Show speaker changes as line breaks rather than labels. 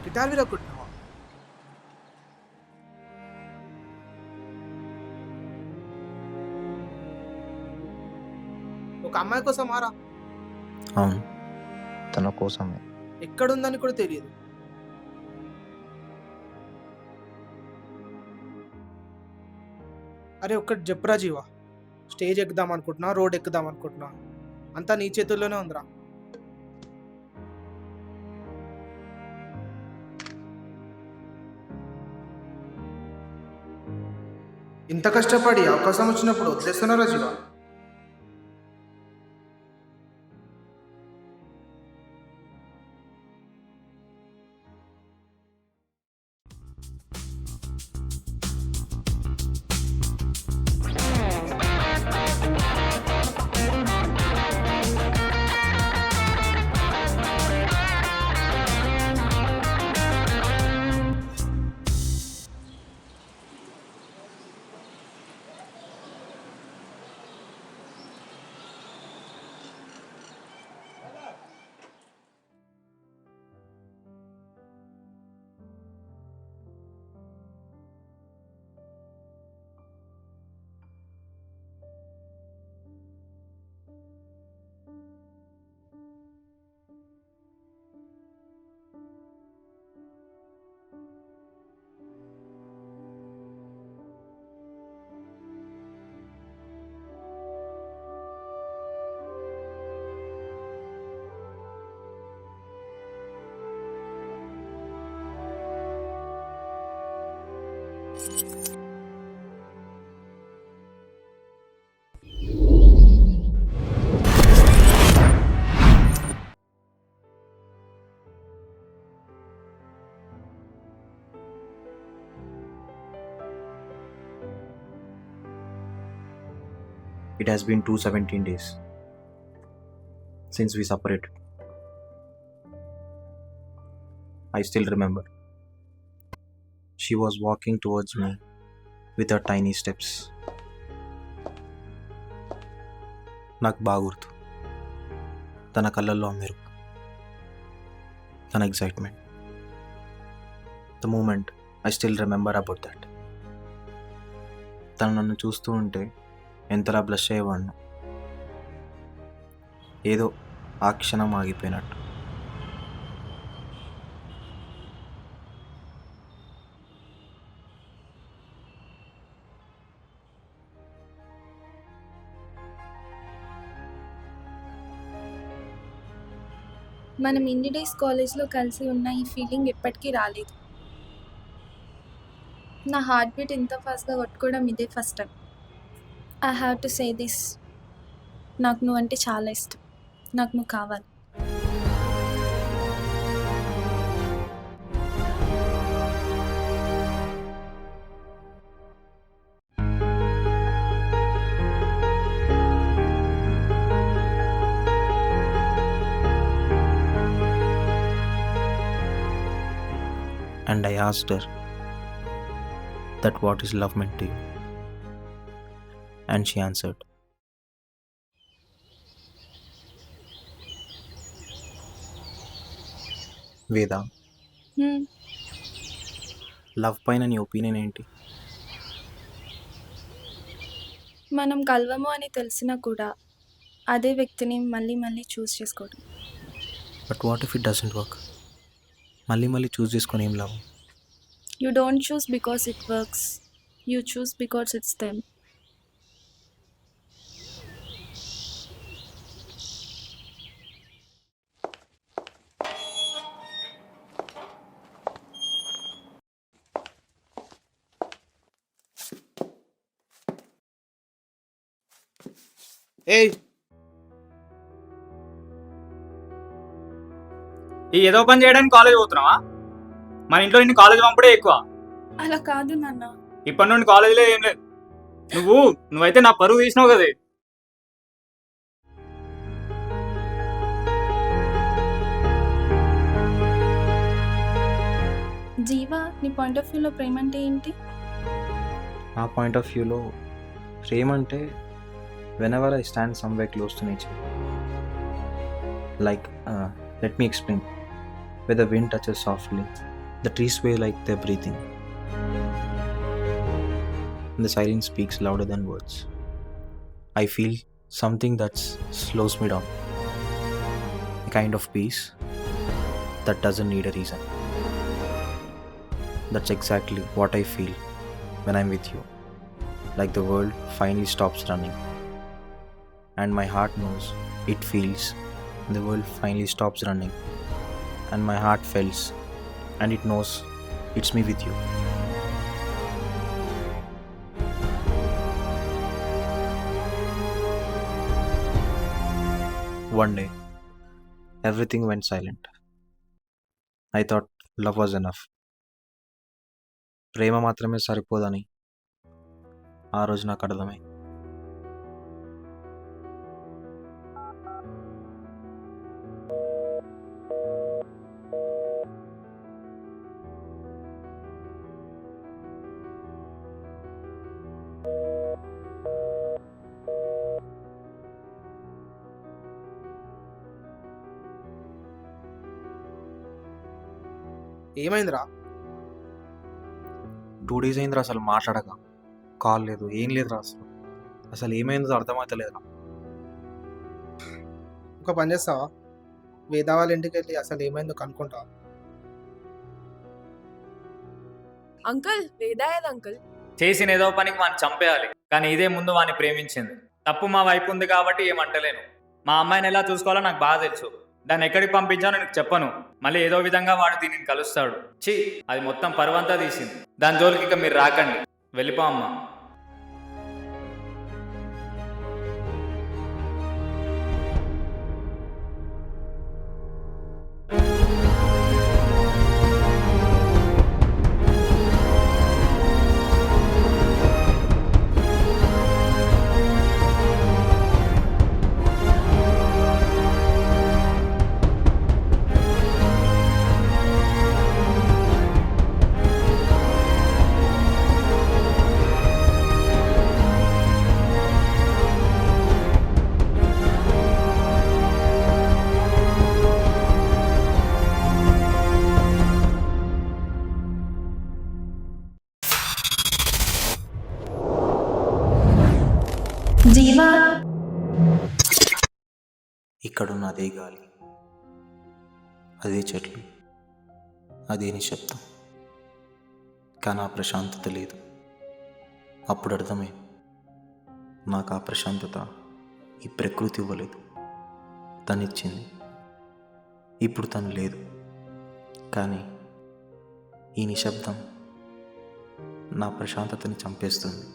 Guitar విరగొట్టినావా? ఒక అమ్మాయి కోసం ఆరా?
అవును, తన కోసమే.
ఎక్కడుందని కూడా తెలియదు. అరే ఒక్కటి చెప్పురా జీవా, స్టేజ్ ఎక్కుదాం అనుకుంటున్నా, రోడ్ ఎక్కుదాం అనుకుంటున్నా, అంతా నీ చేతుల్లోనే ఉందిరా. ఇంత కష్టపడి అవకాశం వచ్చినప్పుడు వదిలేస్తున్నారా జీవా?
It has been 217 days since we separated. I still remember. She was walking towards me with her tiny steps. నాకు బాగా గుర్తు, తన కళ్ళల్లో మెరుపు, తన excitement. The moment I still remember about that. తను నన్ను చూస్తూ ఉంటే ఎంతలా బ్లష్ అయ్యేవాడిను. ఏదో ఆ క్షణం ఆగిపోయినట్టు.
మనం ఇన్ని డేస్ కాలేజ్లో కలిసి ఉన్న ఈ ఫీలింగ్ ఎప్పటికీ రాలేదు. నా హార్ట్ బీట్ ఇంత ఫాస్ట్గా కొట్టుకోవడం ఇదే first time. I have to say this, నాకు నువ్వంటే చాలా ఇష్టం, నాకు నువ్వు కావాలి.
And I asked her that what is love meant to you. And she answered, వేద, లవ్ పైన నీ ఒపీనియన్ ఏంటి?
మనం కలవము అని తెలిసినా కూడా అదే వ్యక్తిని మళ్ళీ మళ్ళీ చూస్ చేసుకోవడం.
But what if it doesn't work? మళ్ళీ మళ్ళీ చూస్ చేసుకొని ఏం లాభం?
You don't choose because it works, you choose because it's them.
ఏయ్,
ఈ ఏదో పని చేయడానికి కాలేజ్ పోతున్నావా? మన ఇంట్లో నిన్ను కాలేజ్ పంపడే ఎక్కువ.
అలా కాదు నాన్న.
ఇప్పటి నుండి కాలేజీలో ఏం లేదు. నువ్వైతే నా పరువు తీసినావు కదే.
జీవా, నీ పాయింట్ ఆఫ్ వ్యూలో ప్రేమ అంటే ఏంటి?
నా పాయింట్ ఆఫ్ వ్యూలో ప్రేమ అంటే whenever I stand somewhere close to nature. Like, let me explain. Where the wind touches softly, The trees sway like they're breathing. And the silence speaks louder than words. I feel something that slows me down. A kind of peace that doesn't need a reason. That's exactly what I feel when I'm with you. Like the world finally stops running. And my heart knows it feels. The world finally stops running. And my heart feels. And it knows it's me with you. One day, everything went silent. I thought love was enough. ప్రేమ మాత్రమే సరిపోదని ఆ రోజు నాకు అర్థమై.
ఏమైందిరా?
2 days అయిందిరా అసలు మాట్లాడక. Call లేదు, ఏం లేదురా అసలు. అసలు ఏమైందో అర్థమవుతలేదురా.
ఒక పని చేస్తావా? వేద వాళ్ళ ఇంటికి వెళ్ళి అసలు ఏమైందో కనుక్కుంటావా?
అంకుల్ వేదా ఏది అంకుల్?
చేసిన ఏదో పనికి వాడిని చంపేయాలి, కానీ ఇదే ముందు వాడిని ప్రేమించింది. తప్పు మా వైపు ఉంది కాబట్టి ఏమంటలేను. మా అమ్మాయిని ఎలా చూసుకోవాలో నాకు బాగా తెలుసు. దాన్ని ఎక్కడికి పంపించానో నీకు చెప్పను. మళ్ళీ ఏదో విధంగా వాడు దీనిని కలుస్తాడు. ఛీ, అది మొత్తం పరువంతా తీసింది. దాని జోలికి ఇక మీరు రాకండి. వెళ్ళిపో అమ్మా.
జీవా,
ఇక్కడున్న అదే గాలి, అదే చెట్లు, అదే నిశ్శబ్దం. కానీ ఆ ప్రశాంతత లేదు. అప్పుడు అర్థమే, నాకు ఆ ప్రశాంతత ఈ ప్రకృతి ఇవ్వలేదు, తనిచ్చింది. ఇప్పుడు తను లేదు, కానీ ఈ నిశ్శబ్దం నా ప్రశాంతతని చంపేస్తుంది.